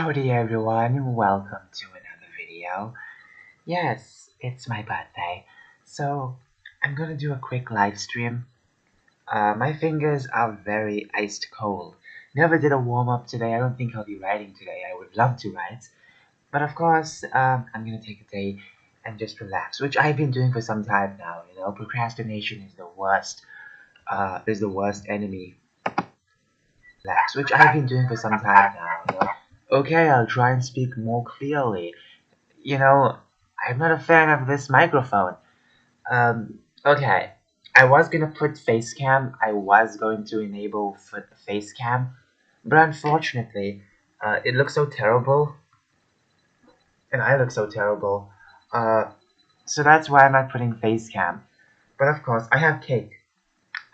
Howdy everyone, welcome to another video. Yes, it's my birthday, so I'm gonna do a quick live stream. My fingers are very iced cold. Never did a warm-up today. I don't think I'll be writing today. I would love to write, but of course, I'm gonna take a day and just relax, which I've been doing for some time now. Procrastination is the worst. Is the worst enemy. Relax, which I've been doing for some time now. Okay, I'll try and speak more clearly. I'm not a fan of this microphone. Okay. I was gonna put face cam. I was going to enable face cam, but unfortunately, it looks so terrible, and I look so terrible. Uh, so that's why I'm not putting face cam. But of course, I have cake.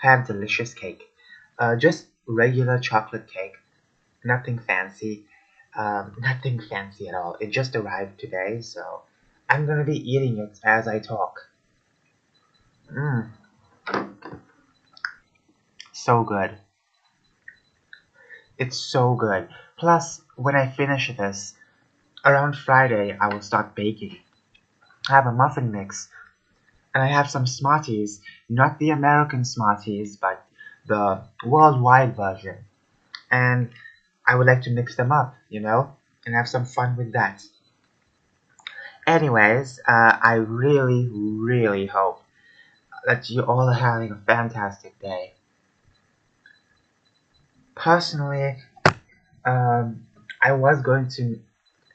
I have delicious cake. Just regular chocolate cake. Nothing fancy. Nothing fancy at all. It just arrived today, so I'm gonna be eating it as I talk. Mmm, so good. It's so good. Plus, when I finish this, around Friday, I will start baking. I have a muffin mix, and I have some Smarties, not the American Smarties, but the worldwide version. And I would like to mix them up, and have some fun with that. Anyways, I really, really hope that you all are having a fantastic day. Personally, I was going to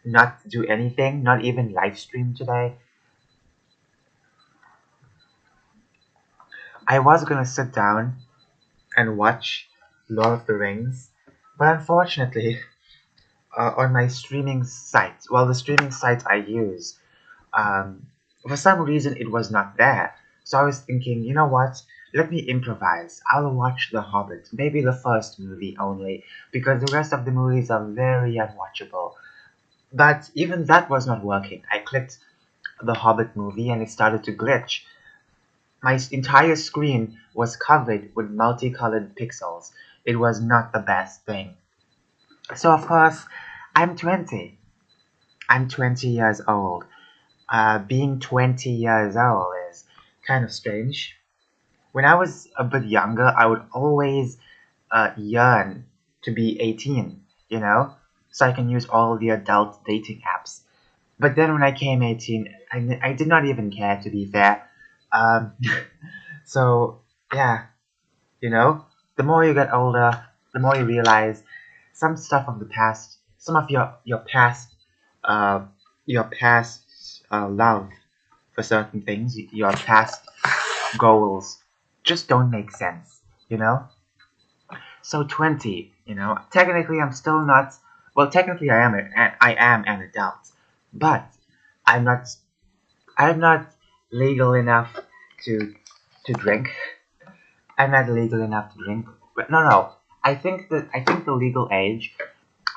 not do anything, not even live stream today. I was gonna sit down and watch Lord of the Rings, but unfortunately, on my streaming site, the streaming site I use, for some reason it was not there. So I was thinking, you know what? Let me improvise. I'll watch The Hobbit, maybe the first movie only, because the rest of the movies are very unwatchable. But even that was not working. I clicked The Hobbit movie and it started to glitch. My entire screen was covered with multicolored pixels. It was not the best thing. So of course, I'm 20. I'm 20 years old. Being 20 years old is kind of strange. When I was a bit younger, I would always yearn to be 18, so I can use all the adult dating apps. But then when I came 18, I did not even care, to be fair. Um, so, yeah, the more you get older, the more you realize some stuff of the past, some of uh, your past love for certain things, your past goals just don't make sense, So 20, technically I'm still not. Well, technically I am an adult, but I'm not. I'm not legal enough to drink. I'm not legal enough to drink. But no. I think the legal age.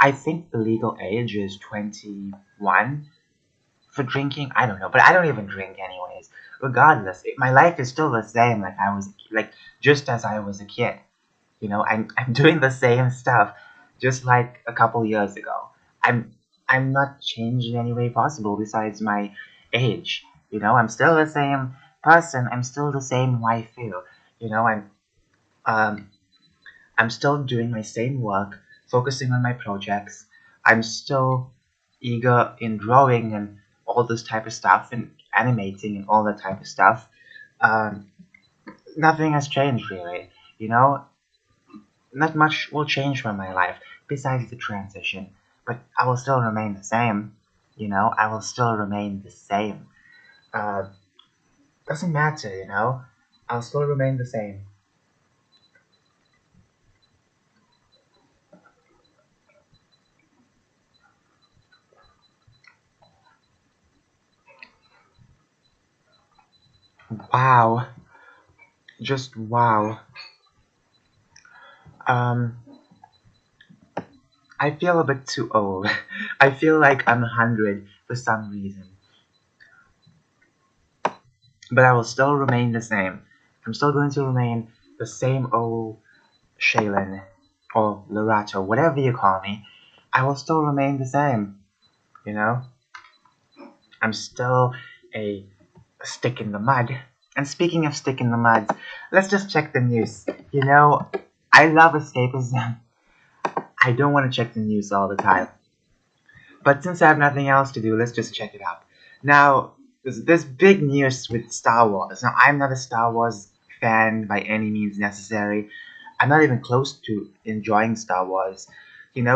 I think the legal age is 21 for drinking. I don't know, but I don't even drink anyways. Regardless, my life is still the same. Like just as I was a kid. I'm doing the same stuff, just like a couple years ago. I'm not changed in any way possible besides my age. I'm still the same person. I'm still the same waifu. You know, I'm um I'm still doing my same work, focusing on my projects. I'm still eager in drawing and all this type of stuff and animating and all that type of stuff. Um, Nothing has changed really. You know, not much will change from my life besides the transition, but I will still remain the same. I will still remain the same. Uh, doesn't matter, I'll still remain the same. Wow, just wow. Um, I feel a bit too old. I feel like I'm 100 for some reason, but I will still remain the same. I'm still going to remain the same old Shaylin or Lorato, whatever you call me. I will still remain the same, you know? I'm still a stick in the mud. And speaking of stick in the mud, let's just check the news. I love escapism. I don't want to check the news all the time. But since I have nothing else to do, let's just check it out. Now, there's big news with Star Wars. Now, I'm not a Star Wars fan by any means necessary. I'm not even close to enjoying Star Wars.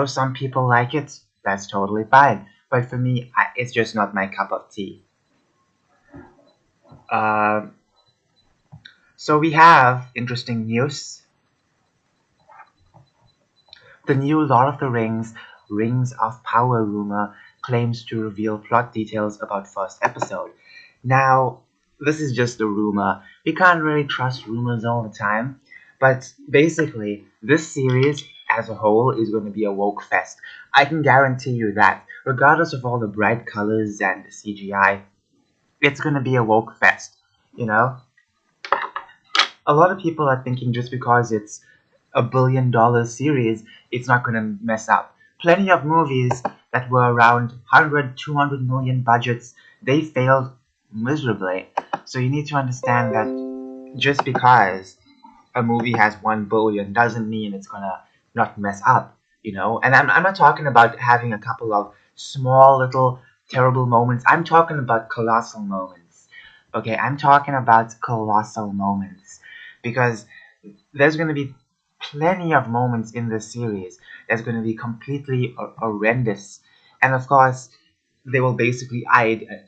Some people like it. That's totally fine. But for me, it's just not my cup of tea. Um, so we have interesting news. The new Lord of the Rings Rings of Power rumor claims to reveal plot details about first episode. Now, this is just a rumor. We can't really trust rumors all the time, but basically, this series as a whole is going to be a woke fest. I can guarantee you that, regardless of all the bright colors and the CGI, it's going to be a woke fest. You know, a lot of people are thinking just because it's a $1 billion series, it's not going to mess up. Plenty of movies that were around 100, 200 million budgets, they failed miserably. So you need to understand that just because a movie has 1 billion doesn't mean it's going to not mess up. And I'm not talking about having a couple of small little terrible moments. I'm talking about colossal moments. Okay, I'm talking about colossal moments because there's going to be plenty of moments in this series that's going to be completely horrendous. And of course, they will basically hide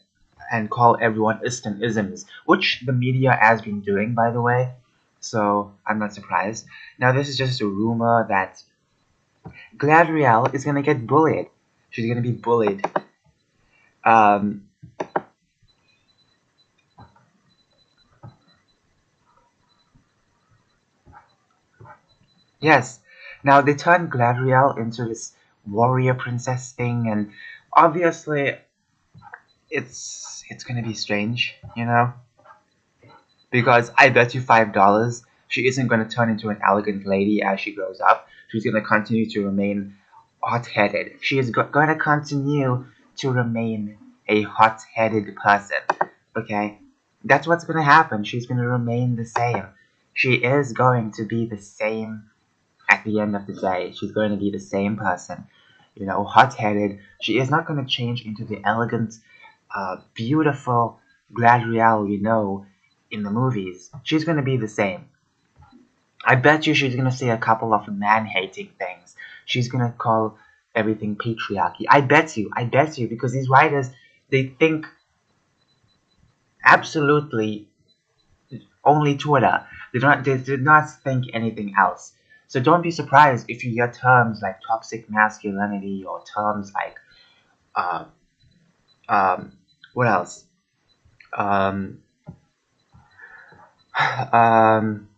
and call everyone Eastern isms, which the media has been doing, by the way. So I'm not surprised. Now, this is just a rumor that Gladriel is going to get bullied. She's going to be bullied. Um, yes. Now, they turned Gladriel into this warrior princess thing, and obviously, it's gonna be strange, because I bet you $5 she isn't gonna turn into an elegant lady as she grows up. She's gonna continue to remain hot-headed. She is gonna continue to remain a hot-headed person. Okay, that's what's gonna happen. She's gonna remain the same. She is going to be the same at the end of the day. She's going to be the same person. Hot-headed. She is not going to change into the elegant, beautiful Gladriel we know in the movies. She's going to be the same. I bet you she's going to say a couple of man-hating things. She's going to call everything patriarchy. I bet you, because these writers, they think absolutely only Twitter. They did not think anything else. So don't be surprised if you hear terms like toxic masculinity or terms like uh, what else? Um, um,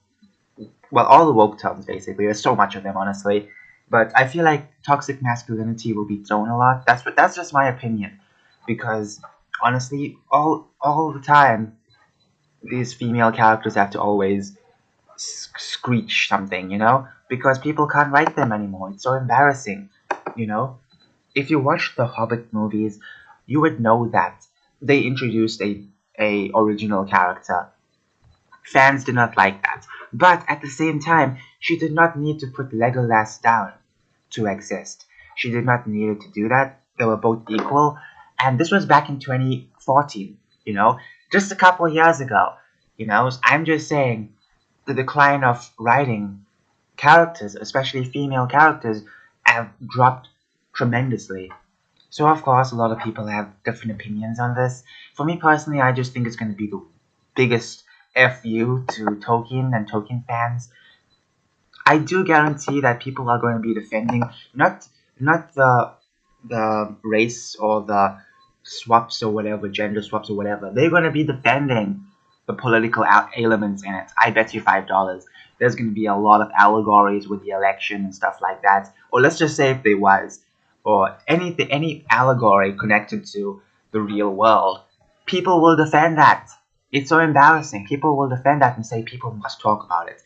well, all the woke terms basically. There's so much of them, honestly. But I feel like toxic masculinity will be thrown a lot. That's just my opinion, because honestly, all the time, these female characters have to always screech something, because people can't write them anymore. It's so embarrassing, you know. If you watch the Hobbit movies, you would know that they introduced a original character. Fans did not like that, but at the same time, she did not need to put Legolas down to exist. She did not need to do that. They were both equal, and this was back in 2014. Just a couple of years ago. I'm just saying the decline of writing characters, especially female characters, have dropped tremendously. So of course, a lot of people have different opinions on this. For me personally, I just think it's going to be the biggest FU to Tolkien and Tolkien fans. I do guarantee that people are going to be defending not the race or the swaps or whatever, gender swaps or whatever. They're going to be defending the political elements in it. I bet you $5. There's going to be a lot of allegories with the election and stuff like that. Or let's just say if there was, or any allegory connected to the real world, people will defend that. It's so embarrassing. People will defend that and say people must talk about it.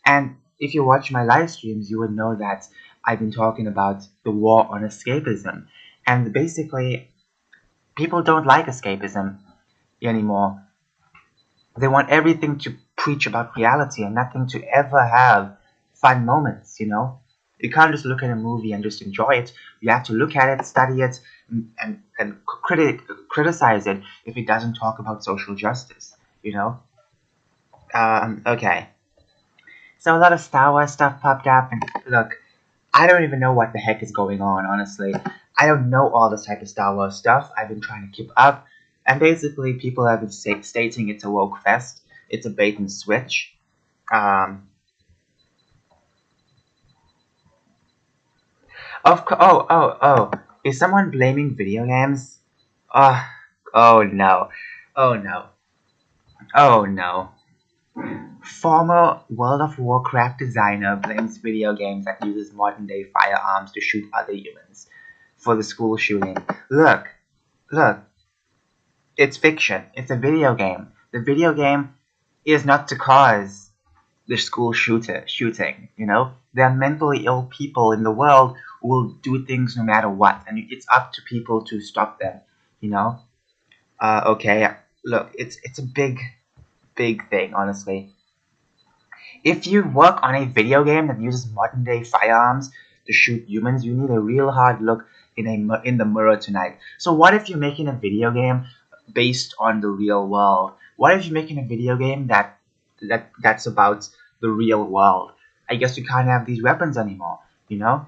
And if you watch my live streams, you would know that I've been talking about the war on escapism. And basically, people don't like escapism anymore. They want everything to preach about reality and nothing to ever have fun moments, you know? You can't just look at a movie and just enjoy it. You have to look at it, study it, and criticize it if it doesn't talk about social justice, you know? Okay. So a lot of Star Wars stuff popped up, and look, I don't even know what the heck is going on, honestly. I don't know all this type of Star Wars stuff. I've been trying to keep up, and basically, people have been stating it's a woke fest. It's a bait and switch. Um, oh. Is someone blaming video games? Oh, oh no. Oh no. Oh no. Former World of Warcraft designer blames video games that uses modern day firearms to shoot other humans for the school shooting. Look, it's fiction. It's a video game. The video game is not to cause the school shooting, you know? There are mentally ill people in the world who will do things no matter what, and it's up to people to stop them, you know? Okay, look, it's a big thing, honestly. If you work on a video game that uses modern day firearms to shoot humans, you need a real hard look in the mirror tonight. So what if you're making a video game based on the real world? What if you're making a video game that's about the real world? I guess you can't have these weapons anymore, you know?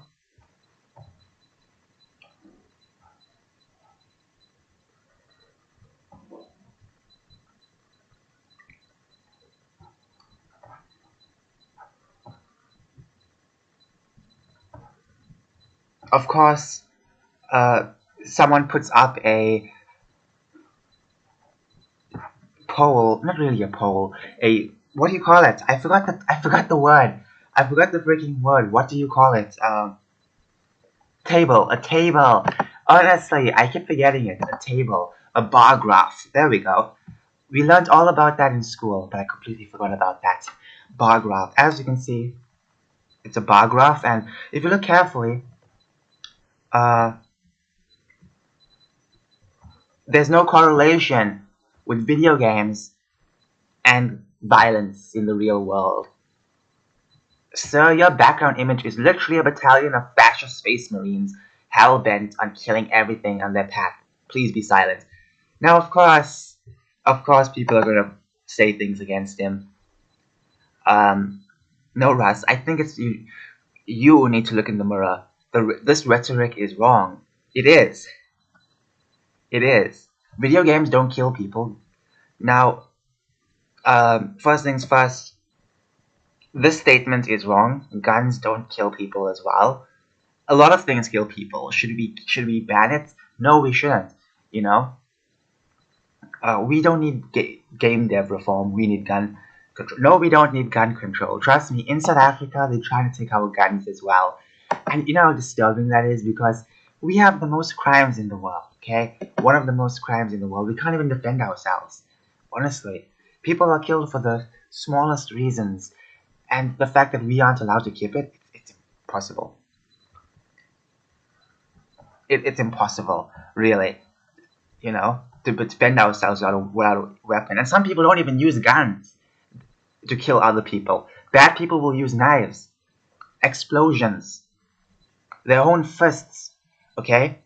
Of course, uh, someone puts up a poll, not really a poll, a what do you call it? I forgot the word. I forgot the freaking word. What do you call it? Table, a table. Honestly, I keep forgetting it. A table, a bar graph. There we go. We learned all about that in school, but I completely forgot about that. Bar graph. As you can see, it's a bar graph, and if you look carefully, uh, there's no correlation with video games and violence in the real world. Sir, your background image is literally a battalion of fascist space marines hell-bent on killing everything on their path. Please be silent. Now, of course, people are gonna say things against him. No, Russ, I think it's you. You need to look in the mirror. This rhetoric is wrong. It is. It is. Video games don't kill people. Now, first things first. This statement is wrong. Guns don't kill people as well. A lot of things kill people. Should we ban it? No, we shouldn't. You know, we don't need game dev reform. We need gun control. No, we don't need gun control. Trust me. In South Africa, they're trying to take our guns as well. And you know how disturbing that is because we have the most crimes in the world. Okay, one of the most crimes in the world. We can't even defend ourselves. Honestly, people are killed for the smallest reasons, and the fact that we aren't allowed to keep it, it's impossible. It's impossible, really, you know, to defend ourselves without a weapon. And some people don't even use guns to kill other people. Bad people will use knives, explosions, their own fists, okay?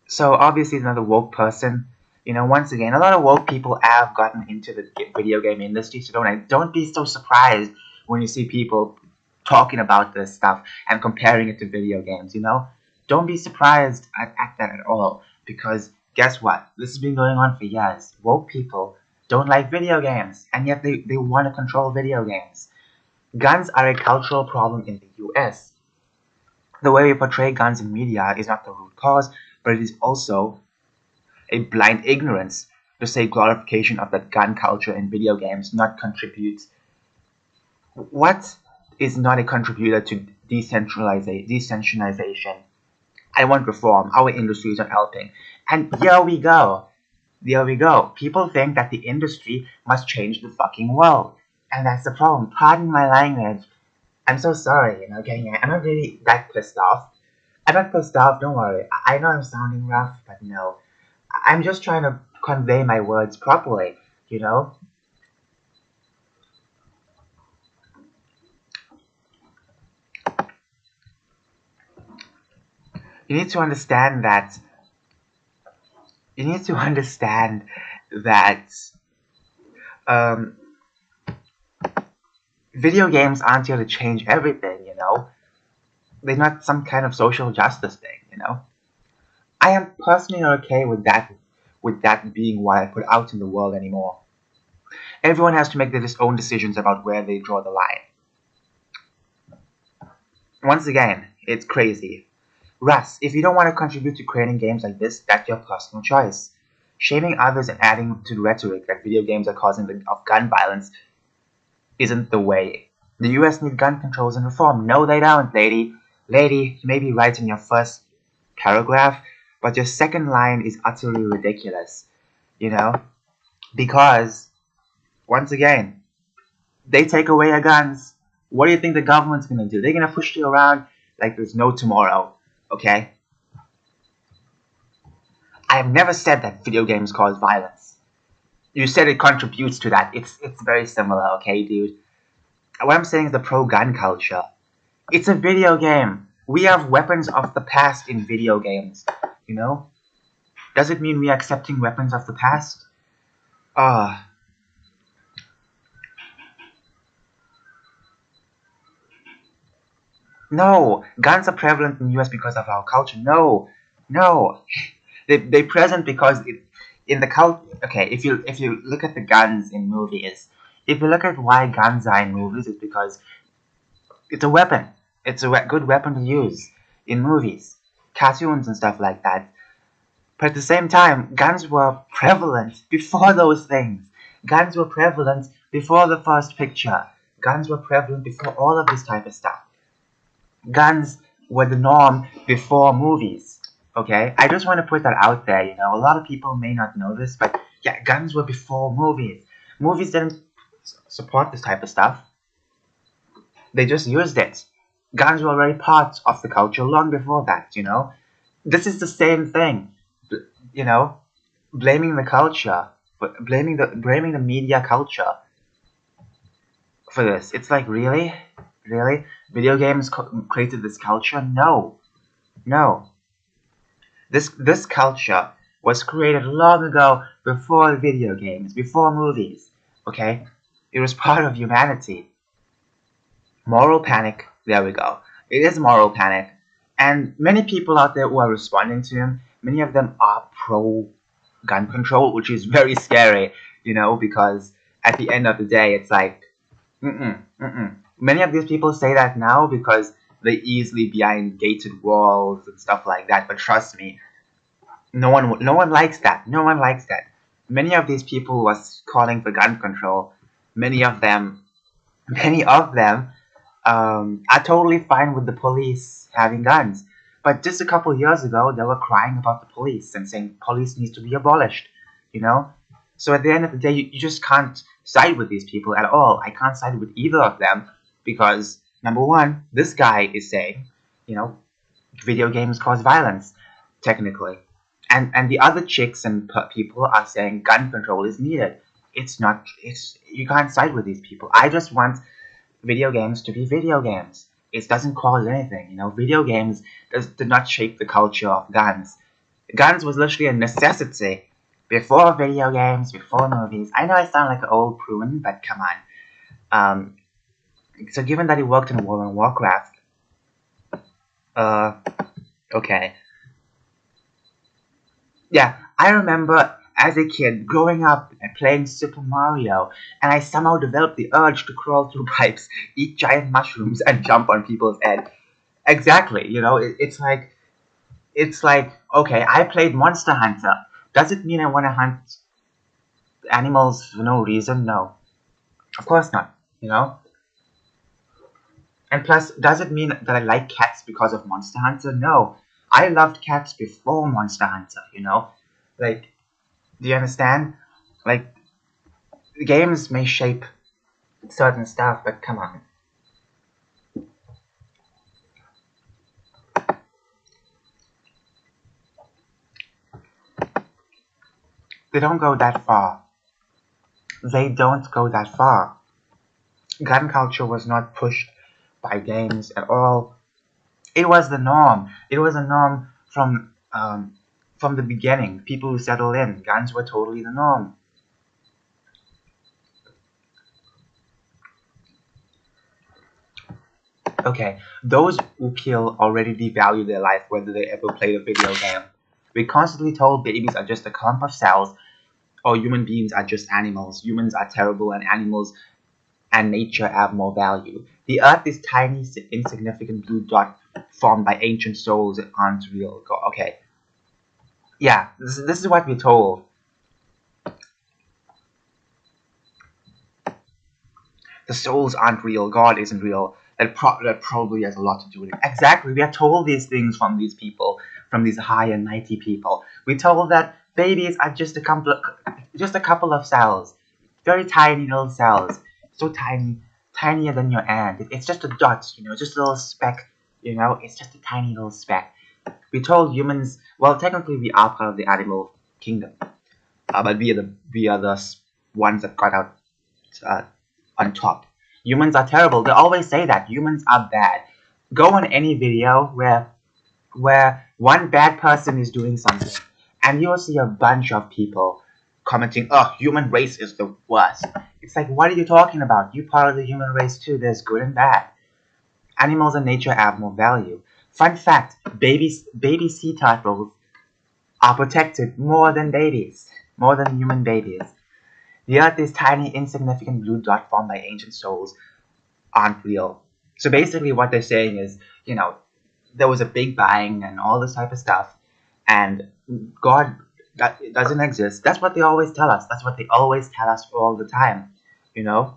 So obviously, another woke person. You know, once again, a lot of woke people have gotten into the video game industry. So don't be so surprised when you see people talking about this stuff and comparing it to video games. You know, don't be surprised at that at all because guess what? This has been going on for years. Woke people don't like video games, and yet they want to control video games. Guns are a cultural problem in the U.S. The way we portray guns in media is not the root cause, but it is also a blind ignorance to say glorification of that gun culture in video games not contributes. What is not a contributor to decentralization? I want reform. Our industry is not helping. And here we go. There we go. People think that the industry must change the fucking world. And that's the problem. Pardon my language. I'm so sorry, getting I'm not really that pissed off. I'm not pissed off, don't worry. I know I'm sounding rough, but no. I'm just trying to convey my words properly, you know? You need to understand that you need to understand that um, video games aren't here to change everything. They're not some kind of social justice thing. I am personally not okay with that being what I put out in the world anymore. Everyone has to make their own decisions about where they draw the line. Once again, it's crazy. Russ, if you don't want to contribute to creating games like this, that's your personal choice. Shaming others and adding to the rhetoric that video games are causing of gun violence isn't the way. The US need gun controls and reform. No, they don't, lady. Lady, you may be right in your first paragraph, but your second line is utterly ridiculous. You know? Because, once again, they take away your guns. What do you think the government's gonna do? They're gonna push you around like there's no tomorrow. Okay? I have never said that video games cause violence. You said it contributes to that. It's very similar, okay, dude? What I'm saying is the pro-gun culture. It's a video game. We have weapons of the past in video games. You know? Does it mean we are accepting weapons of the past? Uh, no. Guns are prevalent in the US because of our culture. No. No. They present because in the cult. Okay, if you look at the guns in movies, if you look at why guns are in movies, it's because it's a weapon. It's a good weapon to use in movies, cartoons, and stuff like that. But at the same time, guns were prevalent before those things. Guns were prevalent before the first picture. Guns were prevalent before all of this type of stuff. Guns were the norm before movies. Okay? I just want to put that out there. A lot of people may not know this, but yeah, guns were before movies. Movies didn't support this type of stuff. They just used it. Guns were already part of the culture long before that. This is the same thing. You know, blaming the culture, blaming the media culture for this. It's like, really, really, video games created this culture? No, no. This culture was created long ago, before video games, before movies. Okay, it was part of humanity. Moral panic. There we go. It is moral panic, and many people out there who are responding to him, many of them are pro gun control, which is very scary, because at the end of the day, it's like, mm-mm, mm-mm. Many of these people say that now because they're easily behind gated walls and stuff like that. But trust me, no one likes that. No one likes that. Many of these people was calling for gun control. Many of them, many of them, are totally fine with the police having guns. But just a couple of years ago, they were crying about the police and saying police needs to be abolished. You know, so at the end of the day, you just can't side with these people at all. I can't side with either of them because number one, this guy is saying, you know, video games cause violence, technically, and the other chicks and people are saying gun control is needed. It's not. It's you can't side with these people. I just want video games to be video games. It doesn't cause anything. Video games did not shape the culture of guns. Guns was literally a necessity before video games, before movies. I know I sound like an old prune, but come on. So given that he worked in World of Warcraft, uh, okay. Yeah, I remember as a kid growing up and playing Super Mario, and I somehow developed the urge to crawl through pipes, eat giant mushrooms, and jump on people's head. Exactly, it's like okay, I played Monster Hunter. Does it mean I want to hunt animals for no reason? No, of course not. You know. And plus, does it mean that I like cats because of Monster Hunter? No, I loved cats before Monster Hunter. Like, do you understand? Like, games may shape certain stuff, but come on. They don't go that far. They don't go that far. Gun culture was not pushed by games at all. It was the norm. It was a norm from the beginning. People who settled in, guns were totally the norm. Okay, those who kill already devalue their life whether they ever played a video game. We constantly told babies are just a clump of cells, or human beings are just animals. Humans are terrible, and animals and nature have more value. The earth is tiny, insignificant blue dot formed by ancient souls that aren't real. Okay, yeah, this is what we're told. The souls aren't real. God isn't real. That probably has a lot to do with it. Exactly. We are told these things from these people, from these high and mighty people. We're told that babies are just a couple of cells, very tiny little cells, so tiny, tinier than your ant. It's just a dot, just a little speck. It's just a tiny little speck. We're told humans. Well, technically, we are part of the animal kingdom, but we are the ones that got out uh, on top. Humans are terrible. They always say that humans are bad. Go on any video where one bad person is doing something, and you'll see a bunch of people commenting, "Oh, human race is the worst." It's like, what are you talking about? You part of the human race too. There's good and bad. Animals and nature have more value. Fun fact: baby sea turtles are protected more than human babies. The earth is tiny, insignificant blue dot formed by ancient souls aren't real. So basically what they're saying is, there was a big bang and all this type of stuff, and God doesn't exist. That's what they always tell us. That's what they always tell us all the time. You know?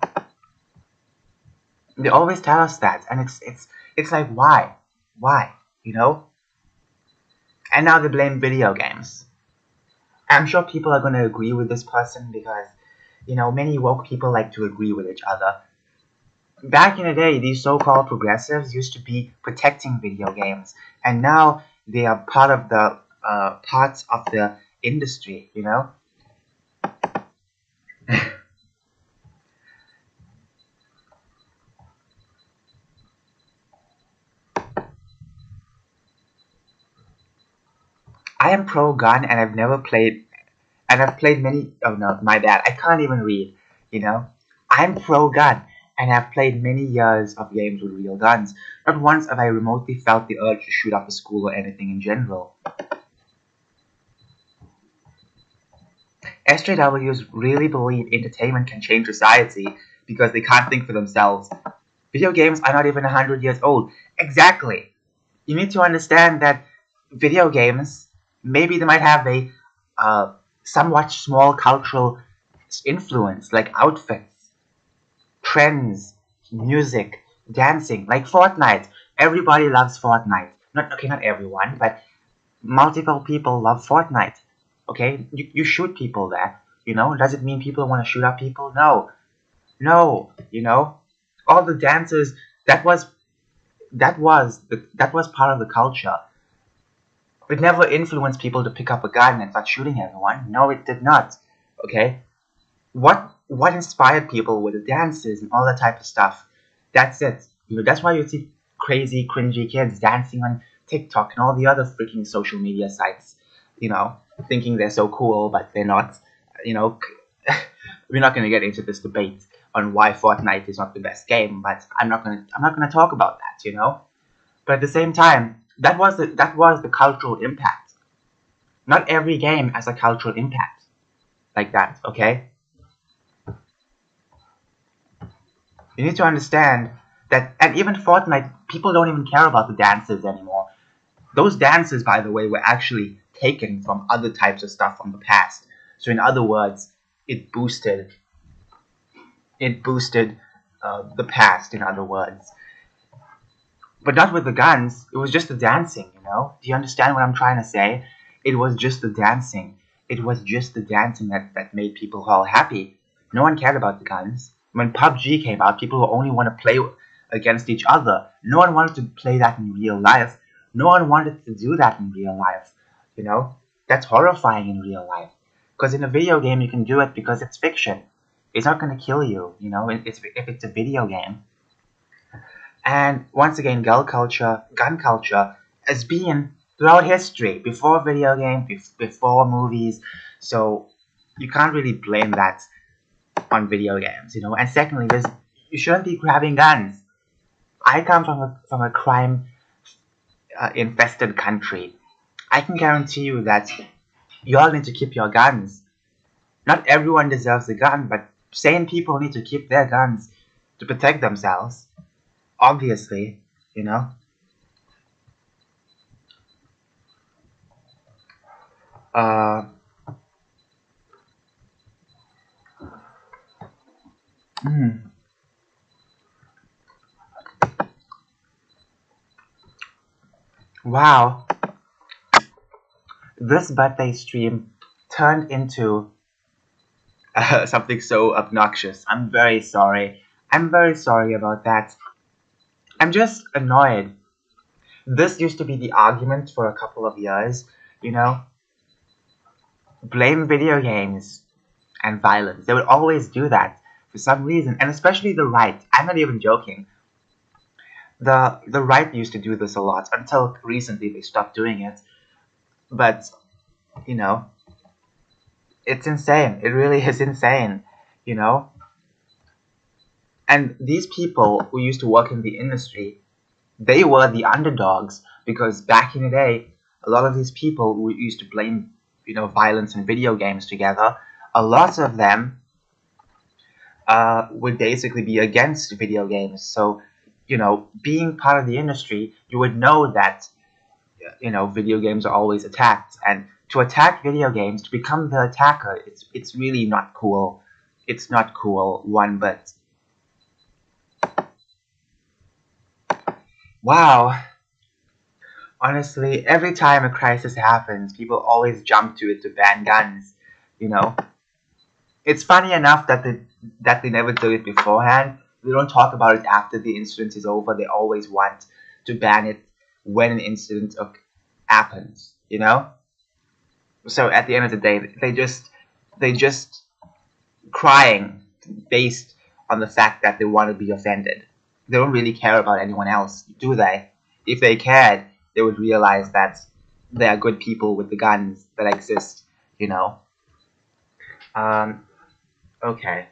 They always tell us that, and it's like, why? Why? You know? And now they blame video games. I'm sure people are going to agree with this person because, many woke people like to agree with each other. Back in the day, these so-called progressives used to be protecting video games, and now they are part of the parts of the industry. I am pro-gun, and I've played many. Oh no, my bad. I can't even read. I'm pro-gun, and I've played many years of games with real guns. Not once have I remotely felt the urge to shoot up a school or anything in general. SJWs really believe entertainment can change society because they can't think for themselves. Video games are not even 100 years old. Exactly. You need to understand that video games, maybe they might have a somewhat small cultural influence, like outfits, trends, music, dancing, like Fortnite. Everybody loves Fortnite. Not everyone, but multiple people love Fortnite. Okay, you shoot people there. Does it mean people want to shoot up people? No, no. All the dances that was part of the culture. It never influenced people to pick up a gun and start shooting everyone. No, it did not. Okay, what inspired people were the dances and all that type of stuff. That's it. That's why you see crazy, cringy kids dancing on TikTok and all the other freaking social media sites. Thinking they're so cool, but they're not. You know, we're not going to get into this debate on why Fortnite is not the best game, but I'm not gonna talk about that. But at the same time, that was the cultural impact. Not every game has a cultural impact like that. Okay, you need to understand that, and even Fortnite, people don't even care about the dances anymore. Those dances, by the way, were actually taken from other types of stuff from the past. So in other words, it boosted the past. In other words, but not with the guns. It was just the dancing. Do you understand what I'm trying to say? It was just the dancing. It was just the dancing that made people all happy. No one cared about the guns. When PUBG came out, people only want to play against each other. No one wanted to play that in real life. No one wanted to do that in real life. That's horrifying in real life. Because in a video game, you can do it because it's fiction. It's not going to kill you, you know, if it's a video game. And once again, gun culture has been throughout history, before video games, before movies. So you can't really blame that on video games, you know. And secondly, you shouldn't be grabbing guns. I come from a crime infested country. I can guarantee you that you all need to keep your guns. Not everyone deserves a gun, but sane people need to keep their guns to protect themselves. Obviously, you know. Uh, mm, wow, this birthday stream turned into something so obnoxious. I'm very sorry. I'm very sorry about that. I'm just annoyed. This used to be the argument for a couple of years, you know. Blame video games and violence. They would always do that for some reason, and especially the right. I'm not even joking. The right used to do this a lot until recently they stopped doing it. But you know, it's insane. It really is insane, you know. And these people who used to work in the industry, they were the underdogs because back in the day, a lot of these people who used to blame, you know, violence and video games together, a lot of them would basically be against video games. So, you know, being part of the industry, you would know that, you know, video games are always attacked, and to attack video games, to become the attacker, it's really not cool. It's not cool one bit. Wow. Honestly, every time a crisis happens, people always jump to it to ban guns. You know, it's funny enough that they never do it beforehand. They don't talk about it after the incident is over. They always want to ban it when an incident happens. You know, so at the end of the day, they just crying based on the fact that they want to be offended. They don't really care about anyone else, do they? If they cared, they would realize that there are good people with the guns that exist, you know? Um, okay.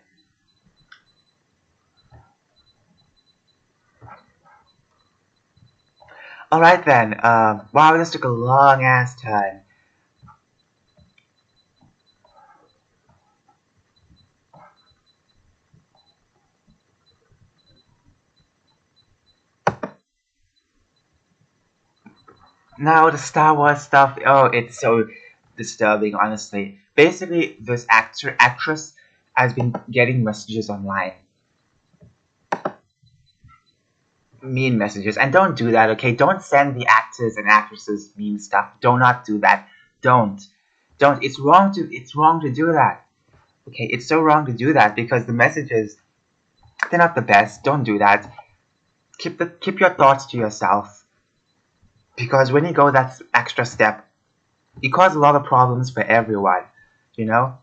Alright then, wow, this took a long ass time. Now the Star Wars stuff, oh, it's so disturbing, honestly. Basically, this actress has been getting messages online, mean messages, and don't do that, okay? Don't send the actors and actresses mean stuff. Do not do that. Don't. Don't. It's wrong to do that. Okay, it's so wrong to do that because the messages, they're not the best. Don't do that. Keep your thoughts to yourself. Because when you go that extra step, you cause a lot of problems for everyone. You know?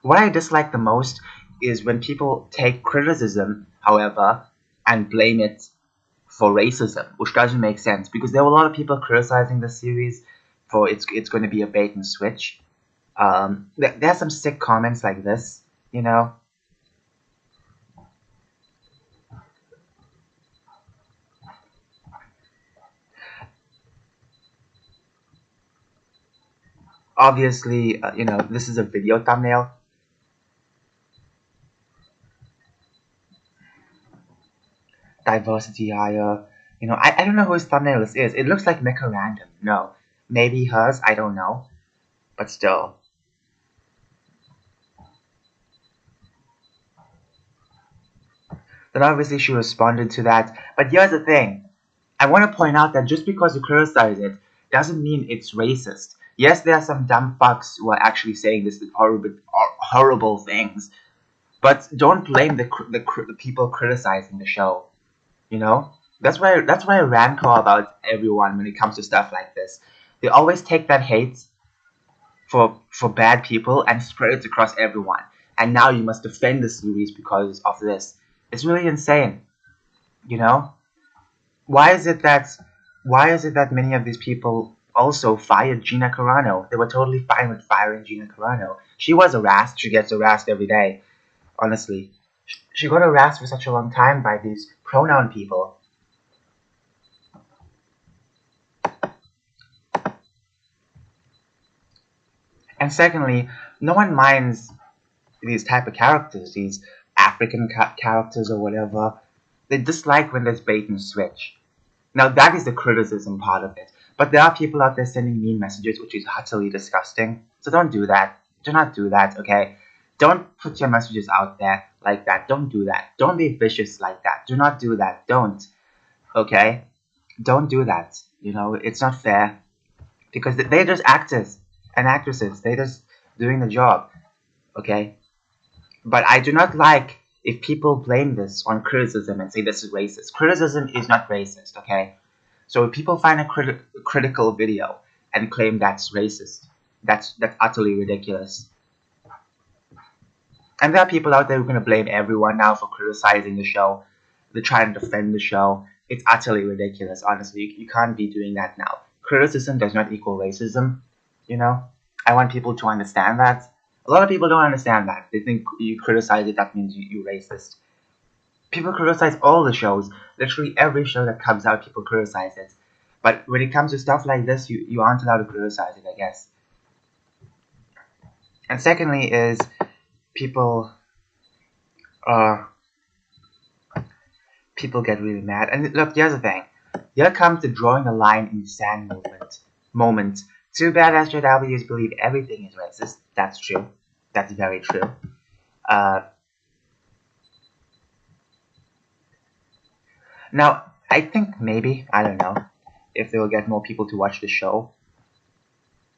What I dislike the most is when people take criticism, however, and blame it for racism, which doesn't make sense because there were a lot of people criticizing the series for it's going to be a bait and switch. There's some sick comments like this, you know. Obviously, you know, this is a video thumbnail. Diversity higher. You know, I don't know whose thumbnail this is. It looks like Mecha Random. No, maybe hers. I don't know, but still. Then obviously she responded to that. But here's the thing. I want to point out that just because you criticize it doesn't mean it's racist. Yes, there are some dumb fucks who are actually saying this horrible things, but don't blame the people criticizing the show. You know, that's why I rancor about everyone when it comes to stuff like this. They always take that hate for bad people and spread it across everyone. And now you must defend the series because of this. It's really insane, you know? Why is it that many of these people also fired Gina Carano? They were totally fine with firing Gina Carano. She was harassed. She gets harassed every day, honestly. She got harassed for such a long time by these pronoun people. And secondly, no one minds these type of characters, these African characters or whatever. They dislike when there's bait and switch. Now that is the criticism part of it. But there are people out there sending mean messages, which is utterly disgusting. So don't do that. Do not do that, okay? Don't put your messages out there like that. Don't do that. Don't be vicious like that. Do not do that. Don't. Okay? Don't do that. You know, it's not fair. Because they're just actors and actresses. They're just doing the job. Okay? But I do not like if people blame this on criticism and say this is racist. Criticism is not racist, okay? So if people find a critical video and claim that's racist, that's utterly ridiculous. And there are people out there who are going to blame everyone now for criticizing the show. They're trying to defend the show. It's utterly ridiculous, honestly. You can't be doing that now. Criticism does not equal racism, you know? I want people to understand that. A lot of people don't understand that. They think you criticize it, that means you're racist. People criticize all the shows. Literally every show that comes out, people criticize it. But when it comes to stuff like this, you aren't allowed to criticize it, I guess. And secondly is people people get really mad. And look, here's the thing. Here comes the drawing a line in the sand moment. Too bad SJWs believe everything is racist. That's true. That's very true. Now, I think maybe, I don't know, if they will get more people to watch the show.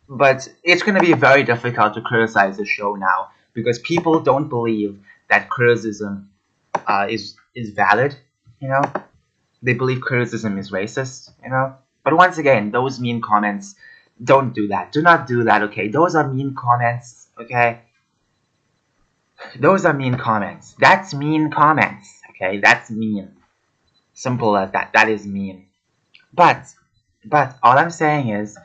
But it's going to be very difficult to criticize the show now because people don't believe that criticism is valid, you know? They believe criticism is racist, you know? But once again, those mean comments, don't do that. Do not do that, okay? Those are mean comments, okay? Those are mean comments. That's mean comments, okay? That's mean. Simple as that. That is mean. But all I'm saying is,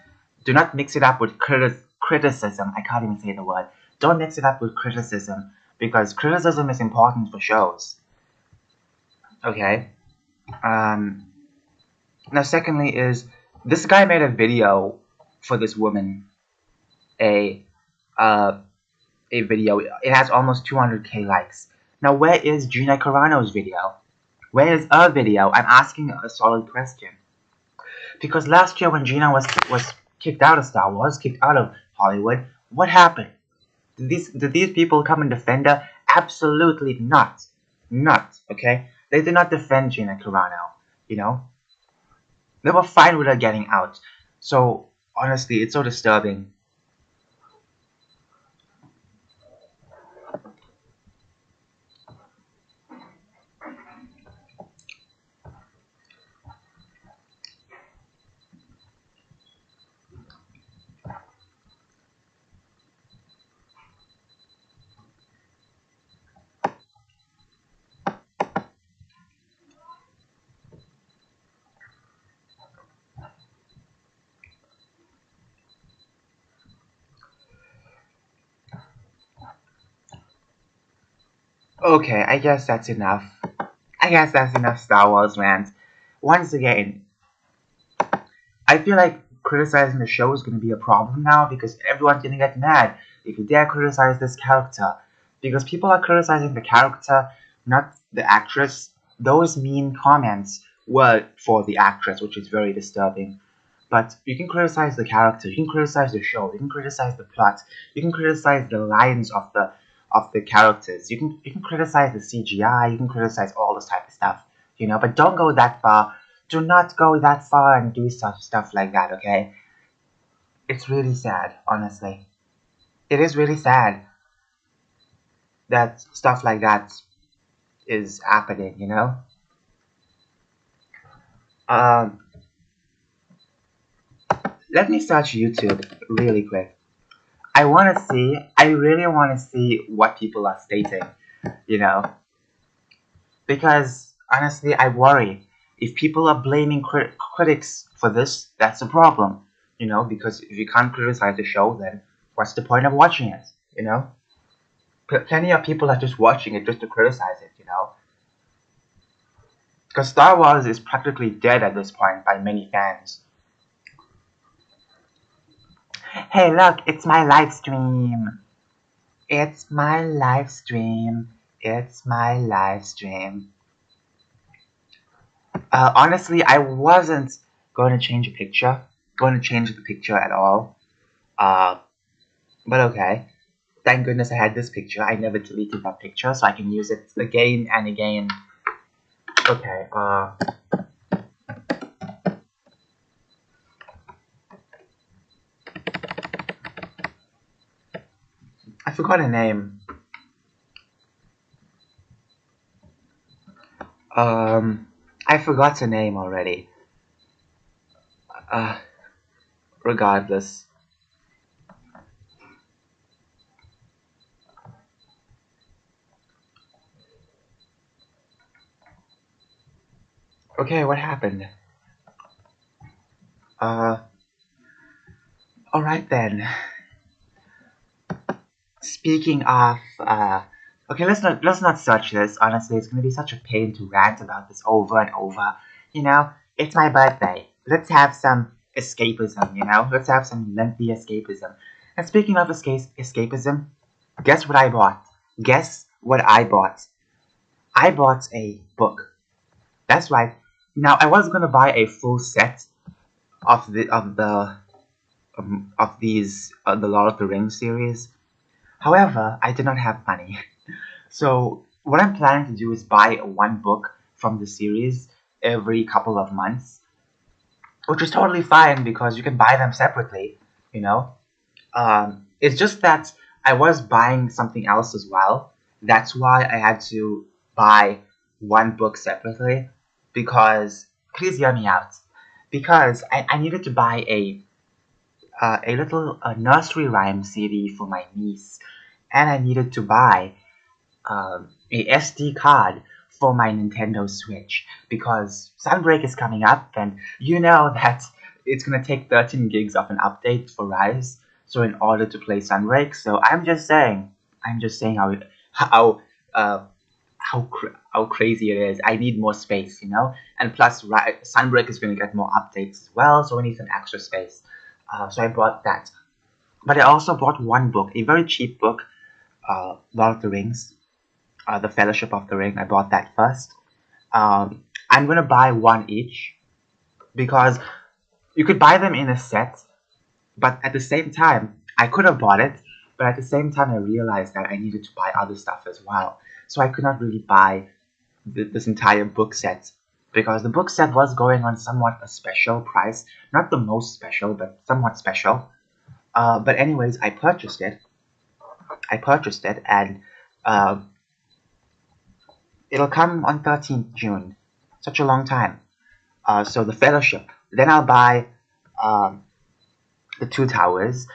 do not mix it up with criticism. I can't even say the word. Don't mix it up with criticism because criticism is important for shows. Okay. Now, secondly, is this guy made a video for this woman. A video. It has almost 200k likes. Now, where is Gina Carano's video? Where is her video? I'm asking a solid question. Because last year when Gina was kicked out of Star Wars, kicked out of Hollywood, what happened? Did these people come and defend her? Absolutely not. Not, okay? They did not defend Gina Carano, you know? They were fine with her getting out. So, honestly, it's so disturbing. Okay, I guess that's enough. I guess that's enough Star Wars rant. Once again, I feel like criticizing the show is going to be a problem now because everyone's going to get mad if you dare criticize this character. Because people are criticizing the character, not the actress. Those mean comments were for the actress, which is very disturbing. But you can criticize the character, you can criticize the show, you can criticize the plot, you can criticize the lines of the characters, you can criticize the CGI, you can criticize all this type of stuff, you know, but don't go that far. Do not go that far and do stuff like that, okay? It's really sad, honestly. It is really sad that stuff like that is happening, you know? Let me search YouTube really quick. I really want to see what people are stating, you know, because honestly, I worry if people are blaming critics for this, that's a problem, because if you can't criticize the show, then what's the point of watching it, you know? Plenty of people are just watching it just to criticize it. Because Star Wars is practically dead at this point by many fans. Hey, look, it's my live stream. It's my live stream. It's my live stream. Honestly, I wasn't going to change the picture at all. Uh, but okay. Thank goodness I had this picture. I never deleted that picture, so I can use it again and again. Okay, I forgot a name. I forgot a name already. Uh, Regardless. Okay, what happened? Uh, alright then. Speaking of, okay, let's not search this. Honestly, it's gonna be such a pain to rant about this over and over. It's my birthday. Let's have some escapism. Let's have some lengthy escapism. And speaking of escapism, guess what I bought? Guess what I bought? I bought a book. That's right. Now I was gonna buy a full set of these the Lord of the Rings series. However, I did not have money. So what I'm planning to do is buy one book from the series every couple of months, which is totally fine because you can buy them separately. You know, it's just that I was buying something else as well. That's why I had to buy one book separately because please hear me out. Because I needed to buy a little nursery rhyme CD for my niece, and I needed to buy a SD card for my Nintendo Switch because Sunbreak is coming up, and you know that it's gonna take 13 gigs of an update for Rise. So in order to play Sunbreak, so I'm just saying how how crazy it is. I need more space, and plus Sunbreak is gonna get more updates as well, so we need some extra space. So I bought that, but I also bought one book, a very cheap book, Lord of the Rings, the Fellowship of the Ring. I bought that first. I'm gonna buy one each because you could buy them in a set, but at the same time, I could have bought it, but at the same time, I realized that I needed to buy other stuff as well. So I could not really buy this entire book set because the book set was going on somewhat a special price, not the most special, but somewhat special. But anyways, I purchased it. And uh, it'll come on 13th June. Such a long time. So the Fellowship. Then I'll buy um, the Two Towers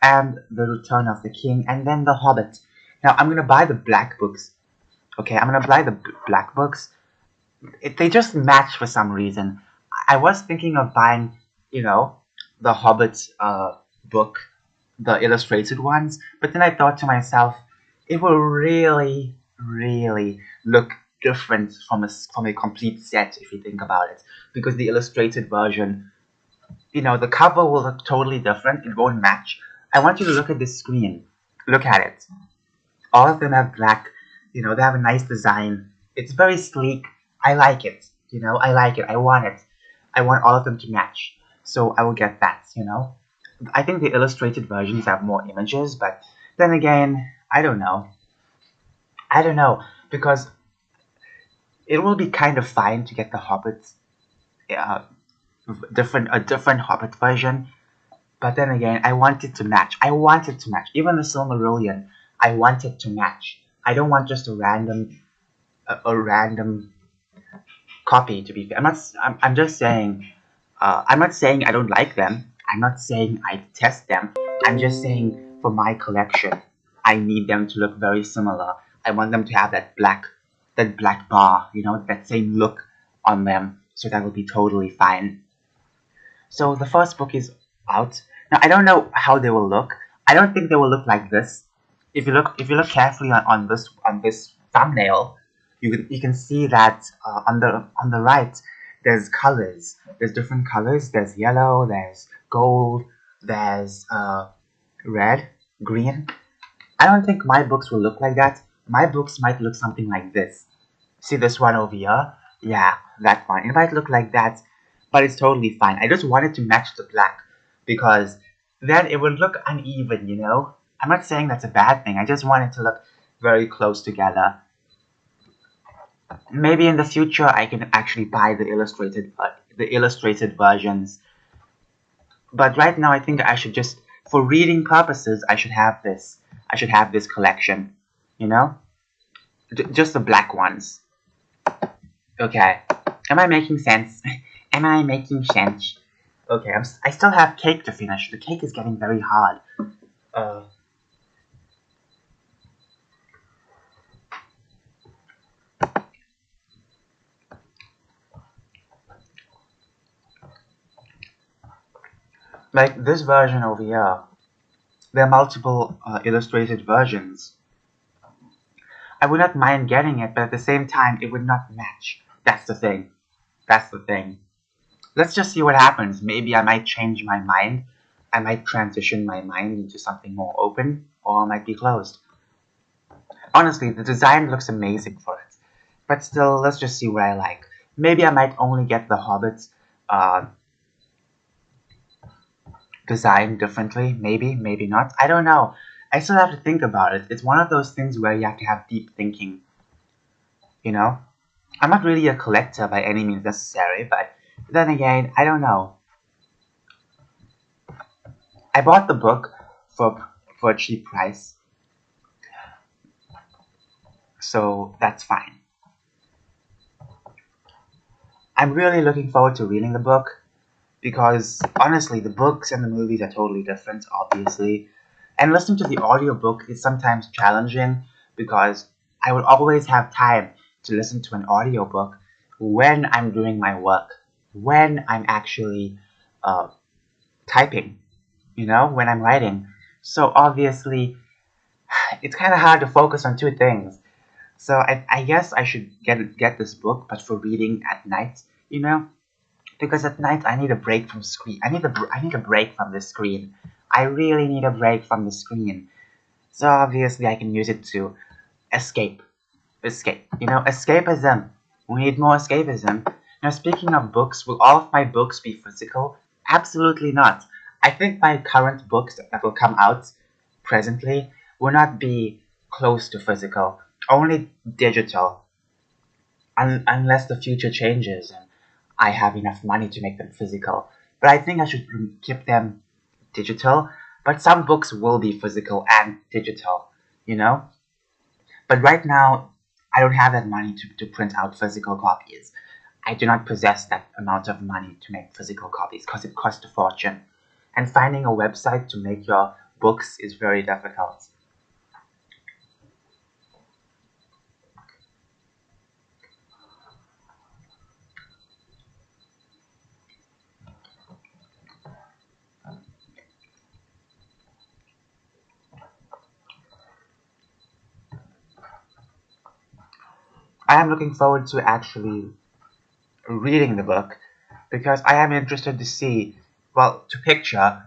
and the Return of the King, and then the Hobbit. Now I'm gonna buy the black books. Okay, I'm gonna buy the black books. They just match for some reason. I was thinking of buying, the Hobbit book, the illustrated ones, but then I thought to myself, it will really, really look different from a complete set if you think about it, because the illustrated version, the cover will look totally different. It won't match. I want you to look at this screen. Look at it. All of them have black. They have a nice design. It's very sleek. I like it. I like it. I want it. I want all of them to match. So I will get that. I think the illustrated versions have more images, but then again, I don't know. I don't know because it will be kind of fine to get the Hobbit, uh, a different Hobbit version. But then again, I want it to match. I want it to match. Even the Silmarillion, I want it to match. I don't want just a random copy. To be fair, I'm just saying. I'm not saying I don't like them. I'm not saying I detest them. I'm just saying for my collection, I need them to look very similar. I want them to have that black bar, you know, that same look on them. So that will be totally fine. So the first book is out. Now I don't know how they will look. I don't think they will look like this. If you look carefully on this thumbnail, you can see that on the right there's colors. There's different colors. There's yellow. There's gold. There's red, green. I don't think my books will look like that. My books might look something like this. See this one over here? Yeah, that one. It might look like that, but it's totally fine. I just wanted to match the black because then it would look uneven, you know? I'm not saying that's a bad thing. I just want it to look very close together. Maybe in the future I can actually buy the illustrated versions. But right now I think I should just, for reading purposes, I should have this. I should have this collection, you know? Just the black ones. Okay. Am I making sense? Am I making sense? Okay, I still have cake to finish. The cake is getting very hard. Uh, like this version over here. There are multiple illustrated versions. I would not mind getting it, but at the same time, it would not match. That's the thing. That's the thing. Let's just see what happens. Maybe I might change my mind. I might transition my mind into something more open, or I might be closed. Honestly, the design looks amazing for it. But still, let's just see what I like. Maybe I might only get the Hobbits uh, design differently. Maybe, maybe not. I don't know. I still have to think about it. It's one of those things where you have to have deep thinking, you know? I'm not really a collector by any means necessary, but then again, I don't know. I bought the book for a cheap price, so that's fine. I'm really looking forward to reading the book because honestly, the books and the movies are totally different, obviously. And listening to the audiobook is sometimes challenging because I would always have time to listen to an audiobook when I'm doing my work, when I'm actually uh, typing, you know, when I'm writing. So obviously, it's kind of hard to focus on two things. So I guess I should get this book, but for reading at night, you know, because at night I need a break from screen. I need a break from the screen. I really need a break from the screen. So obviously I can use it to escape. Escape. You know, escapism. We need more escapism. Now speaking of books, will all of my books be physical? Absolutely not. I think my current books that will come out presently will not be close to physical. Only digital. Unless the future changes and I have enough money to make them physical. But I think I should keep them digital. But some books will be physical and digital, you know? But right now, I don't have that money to print out physical copies. I do not possess that amount of money to make physical copies because it costs a fortune. And finding a website to make your books is very difficult. I am looking forward to actually reading the book because I am interested to see, well, to picture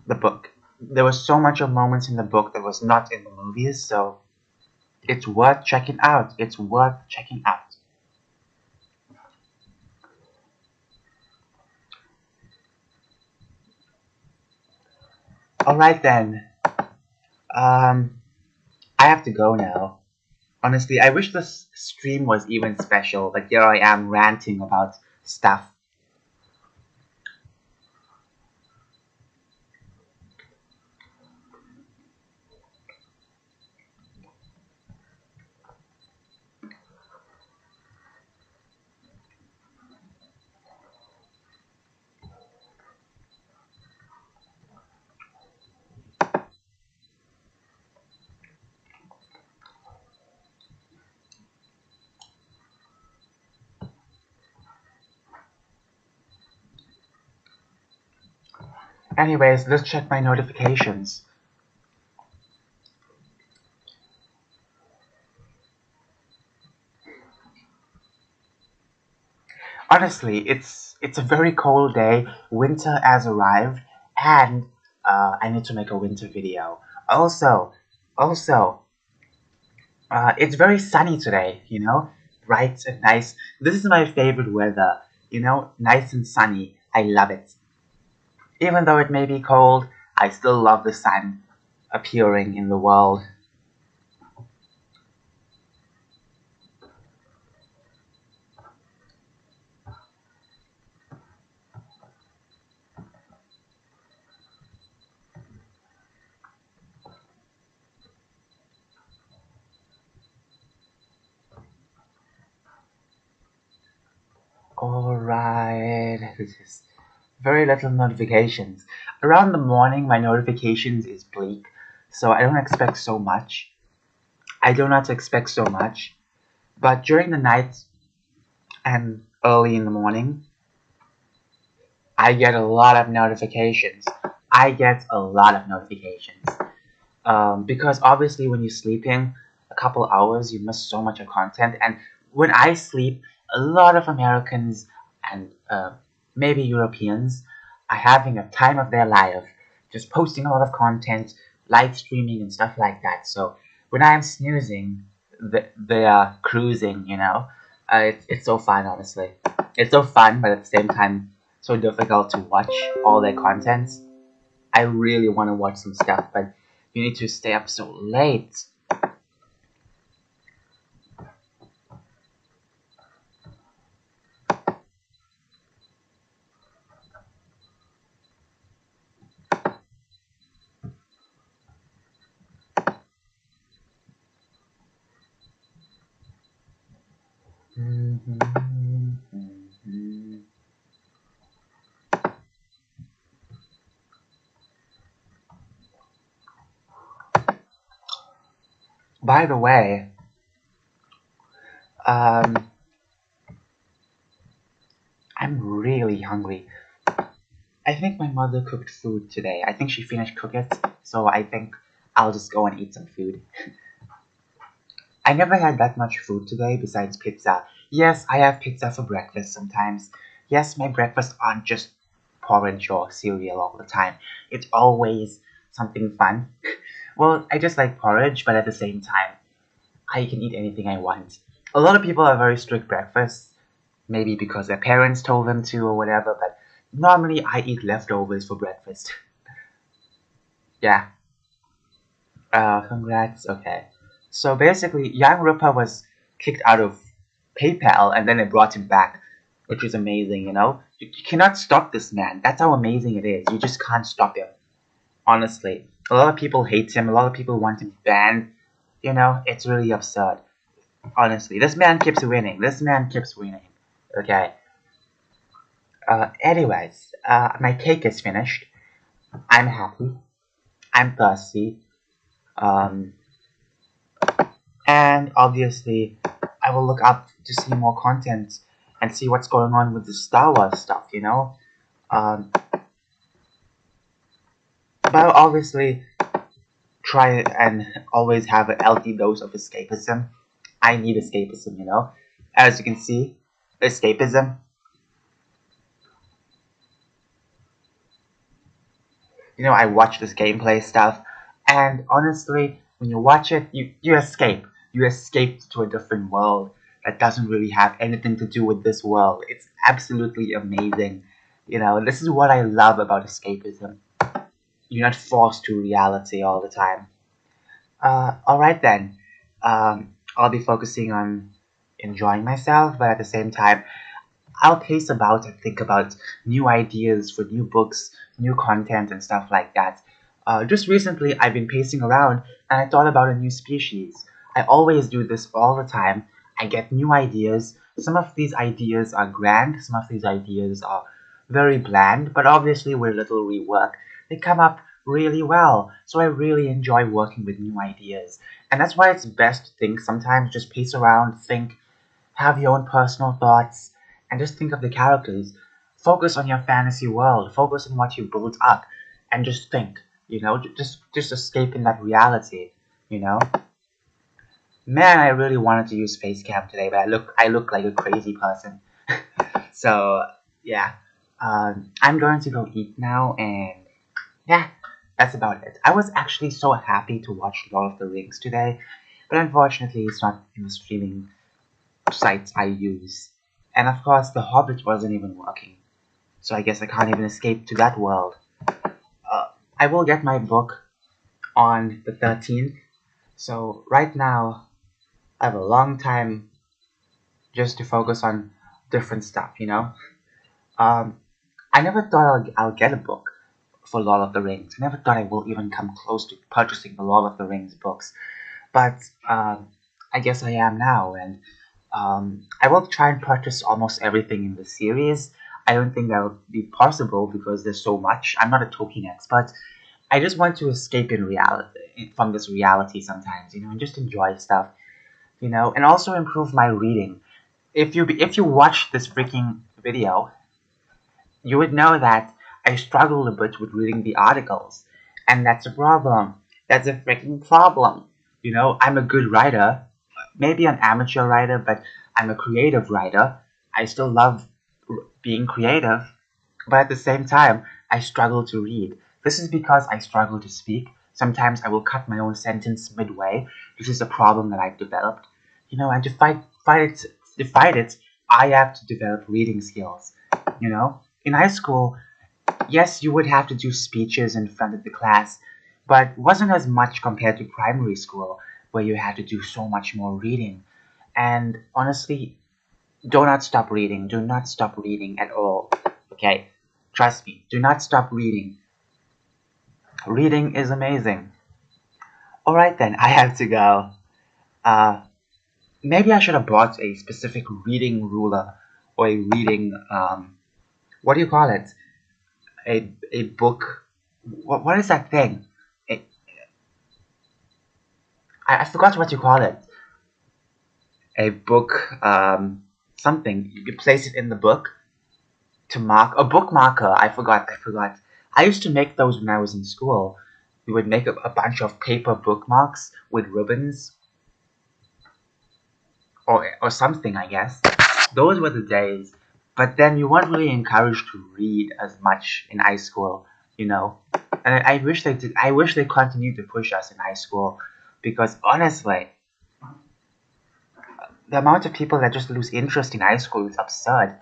the book. There was so much of moments in the book that was not in the movies, so it's worth checking out. It's worth checking out. Alright then. Um, I have to go now. Honestly, I wish this stream was even special, but here I am ranting about stuff. Anyways, let's check my notifications. Honestly, it's a very cold day. Winter has arrived, and I need to make a winter video. Also, it's very sunny today. Bright and nice. This is my favorite weather. Nice and sunny. I love it. Even though it may be cold, I still love the sun appearing in the world. Alright, this is very little notifications. Around the morning, my notifications is bleak, so I don't expect so much. I do not expect so much, but during the night and early in the morning, I get a lot of notifications. I get a lot of notifications. Because obviously when you're sleeping a couple hours, you miss so much of content. And when I sleep, a lot of Americans and maybe Europeans are having a time of their life, just posting a lot of content, live streaming and stuff like that. So when I'm snoozing, they are cruising. It's so fun, honestly. It's so fun, but at the same time, so difficult to watch all their content. I really want to watch some stuff, but you need to stay up so late. By the way, um, I'm really hungry. I think my mother cooked food today. I think she finished cooking it, so I think I'll just go and eat some food. I never had that much food today besides pizza. Yes, I have pizza for breakfast sometimes. Yes, my breakfasts aren't just porridge or cereal all the time. It's always something fun. Well, I just like porridge, but at the same time, I can eat anything I want. A lot of people have very strict breakfasts, maybe because their parents told them to or whatever, but normally I eat leftovers for breakfast. Yeah. Congrats. Okay. So basically, Young Ripper was kicked out of PayPal and then they brought him back, which is amazing, you know? You cannot stop this man. That's how amazing it is. You just can't stop him, honestly. A lot of people hate him, a lot of people want him banned. It's really absurd. Honestly, this man keeps winning. This man keeps winning. Okay. Anyways, my cake is finished. I'm happy. I'm thirsty. Um, and obviously, I will look up to see more content and see what's going on with the Star Wars stuff. Um, but I'll obviously try and always have a healthy dose of escapism. I need escapism. As you can see, escapism. I watch this gameplay stuff, and honestly, when you watch it, you escape. You escape to a different world that doesn't really have anything to do with this world. It's absolutely amazing. This is what I love about escapism. You're not forced to reality all the time. Alright then. I'll be focusing on enjoying myself, but at the same time, I'll pace about and think about new ideas for new books, new content, and stuff like that. Just recently, I've been pacing around and I thought about a new species. I always do this all the time. I get new ideas. Some of these ideas are grand, some of these ideas are very bland, but obviously, with a little rework, they come up really well. So I really enjoy working with new ideas. And that's why it's best to think sometimes, just pace around, think, have your own personal thoughts, and just think of the characters. Focus on your fantasy world. Focus on what you built up. and just think, just escape in that reality, you know. Man, I really wanted to use face cam today, but I look like a crazy person. So yeah, I'm going to go eat now, and yeah, that's about it. I was actually so happy to watch Lord of the Rings today, but unfortunately, it's not in the streaming sites I use. And of course, The Hobbit wasn't even working, so I guess I can't even escape to that world. I will get my book on the 13th, so right now I have a long time just to focus on different stuff, you know? Um, I never thought I'll get a book for Lord of the Rings. I never thought I will even come close to purchasing the Lord of the Rings books. But I guess I am now, and I will try and purchase almost everything in the series. I don't think that would be possible because there's so much. I'm not a Tolkien expert. I just want to escape in reality from this reality sometimes, and just enjoy stuff, and also improve my reading. If you watch this freaking video, you would know that I struggle a bit with reading the articles, and that's a problem. That's a freaking problem. I'm a good writer, maybe an amateur writer, but I'm a creative writer. I still love being creative, but at the same time, I struggle to read. This is because I struggle to speak. Sometimes I will cut my own sentence midway. This is a problem that I've developed. And to fight it, I have to develop reading skills. In high school, yes, you would have to do speeches in front of the class, but wasn't as much compared to primary school, where you had to do so much more reading. And honestly, do not stop reading. Do not stop reading at all. Okay? Trust me. Do not stop reading. Reading is amazing. Alright then, I have to go. Uh, Maybe I should have bought a specific reading ruler or a reading, what do you call it? A book. What is that thing? A, I forgot what you call it. A book, something. You place it in the book to mark. A bookmarker. I forgot. I used to make those when I was in school. We would make a bunch of paper bookmarks with ribbons or something, I guess. Those were the days. But then you weren't really encouraged to read as much in high school, you know. And I wish they did. I wish they continued to push us in high school, because honestly, the amount of people that just lose interest in high school is absurd.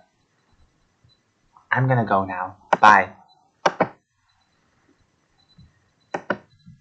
I'm gonna go now. Bye.